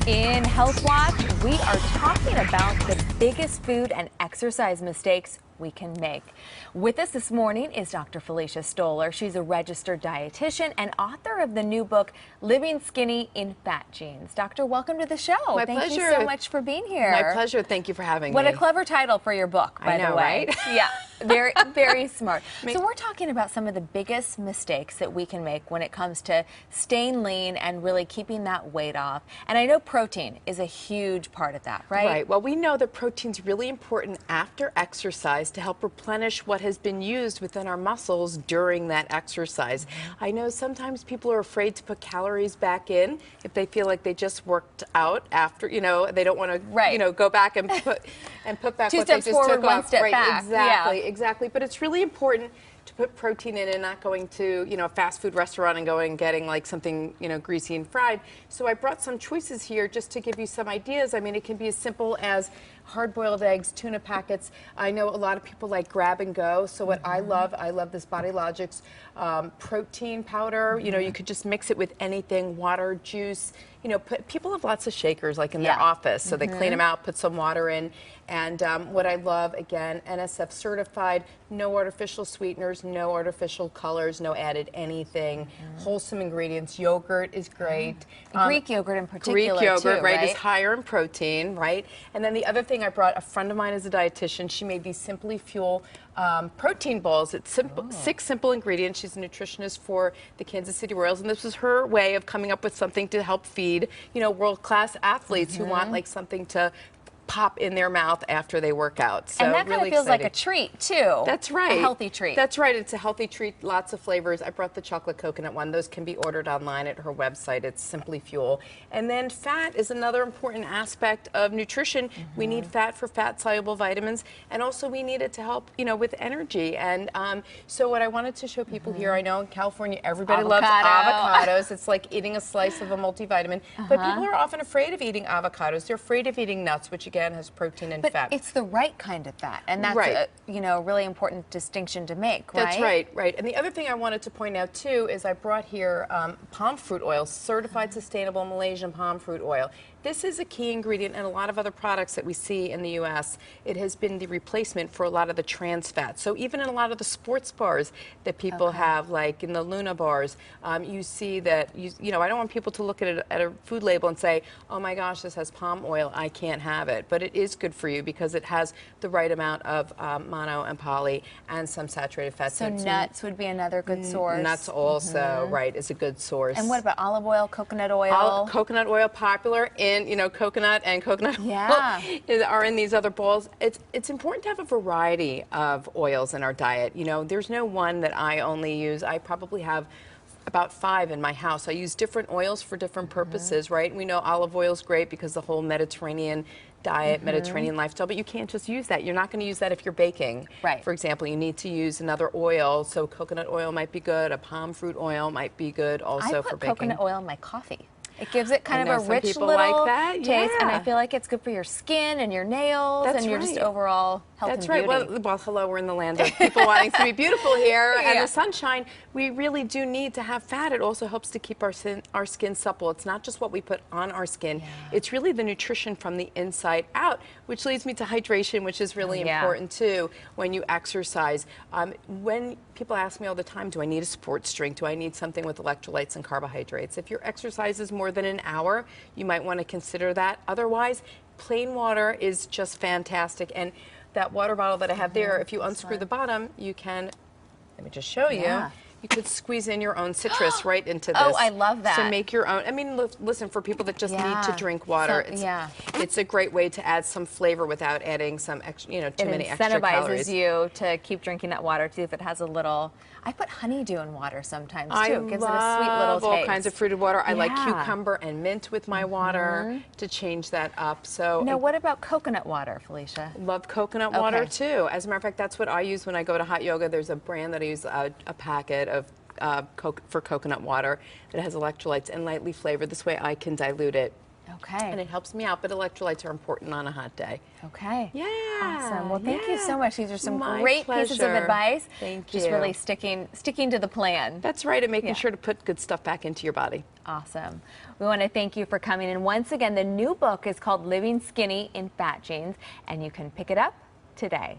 In Health Watch, we are talking about the biggest food and exercise mistakes we can make. With us this morning is Dr. Felicia Stoler. She's a registered dietitian and author of the new book, Living Skinny in Fat Genes. Doctor, welcome to the show. My Thank pleasure. you so much for being here. My pleasure. Thank you for having me. What a clever title for your book, by I know, the way. right? Yeah, very, very smart. So we're talking about some of the biggest mistakes that we can make when it comes to staying lean and really keeping that weight off. And I know protein is a huge part of that, right? Right. Well, we know that protein's really important after exercise to help replenish what has been used within our muscles during that exercise. I know sometimes people are afraid to put calories back in if they feel like they just worked out after, they don't want to, go back and put back Two what they steps just forward, took one off. step Right, back. exactly, Yeah. exactly. But it's really important to put protein in and not going to, a fast food restaurant and going and getting like something, greasy and fried. So I brought some choices here just to give you some ideas. I mean, it can be as simple as hard-boiled eggs, tuna packets. I know a lot of people like grab and go. So what I love this Body Logics protein powder. You could just mix it with anything, water, juice. People have lots of shakers like in their office, so they clean them out, put some water in. And what I love, again, NSF certified, no artificial sweeteners, no artificial colors, no added anything, wholesome ingredients. Yogurt is great. Greek yogurt in particular, Greek yogurt, too, right, is higher in protein, right? And then the other thing I brought, a friend of mine is a dietitian. She made these Simply Fuel protein balls. It's simple, 6 simple ingredients. She's a nutritionist for the Kansas City Royals, and this was her way of coming up with something to help feed, world-class athletes who want like something to pop in their mouth after they work out. So and that really kind of feels exciting. like a treat, too. That's right. A healthy treat. That's right. It's a healthy treat. Lots of flavors. I brought the chocolate coconut one. Those can be ordered online at her website. It's Simply Fuel. And then fat is another important aspect of nutrition. We need fat for fat-soluble vitamins, and also we need it to help, with energy. And so what I wanted to show people here, I know in California everybody loves avocados. It's like eating a slice of a multivitamin. But people are often afraid of eating avocados. They're afraid of eating nuts, which again has protein and fat. But it's the right kind of fat, and that's a really important distinction to make, right? That's right, right. And the other thing I wanted to point out too is I brought here palm fruit oil, certified sustainable Malaysian palm fruit oil. This is a key ingredient in a lot of other products that we see in the U.S. It has been the replacement for a lot of the trans fats. So even in a lot of the sports bars that people have, like in the Luna bars, you see that, I don't want people to look at a food label and say, oh my gosh, this has palm oil, I can't have it. But it is good for you because it has the right amount of mono and poly and some saturated fats. So nuts would be another good source. Nuts also, right, is a good source. And what about olive oil, coconut oil? Coconut oil, popular in, coconut and coconut oil are in these other balls. It's important to have a variety of oils in our diet. There's no one that I only use. I probably have about 5 in my house. I use different oils for different purposes, right? We know olive oil is great because the whole Mediterranean diet, Mediterranean lifestyle, but you can't just use that. You're not going to use that if you're baking. Right. For example, you need to use another oil, so coconut oil might be good, a palm fruit oil might be good also for baking. I put coconut oil in my coffee. It gives it kind of a rich little like that. taste, and I feel like it's good for your skin and your nails and your just overall health and beauty. That's right. Well, hello, we're in the land of people wanting to be beautiful here, and the sunshine. We really do need to have fat. It also helps to keep our skin supple. It's not just what we put on our skin. It's really the nutrition from the inside out, which leads me to hydration, which is really important too when you exercise. When people ask me all the time, do I need a sports drink? Do I need something with electrolytes and carbohydrates? If your exercise is more than an hour, you might want to consider that. Otherwise, plain water is just fantastic. And that water bottle that I have there, if you unscrew the bottom, you can, let me just show you. You could squeeze in your own citrus right into this. Oh, I love that. So make your own. I mean, listen, for people that just need to drink water, it's a great way to add some flavor without adding some, too many extra calories. It incentivizes you to keep drinking that water too if it has a little. I put honeydew in water sometimes too. It gives it a sweet little taste. all kinds of fruited water. I like cucumber and mint with my water to change that up. So now, what about coconut water, Felicia? Love coconut water too. As a matter of fact, that's what I use when I go to hot yoga. There's a brand that I use, a packet of for coconut water that has electrolytes and lightly flavored. This way I can dilute it Okay. And it helps me out, but electrolytes are important on a hot day. Okay. Yeah. Awesome. Well, thank you so much. These are some My great pieces of pleasure. advice. Thank Just you. really sticking to the plan. That's right, and making Yeah. sure to put good stuff back into your body. Awesome. We want to thank you for coming. And once again, the new book is called Living Skinny in Fat Genes, and you can pick it up today.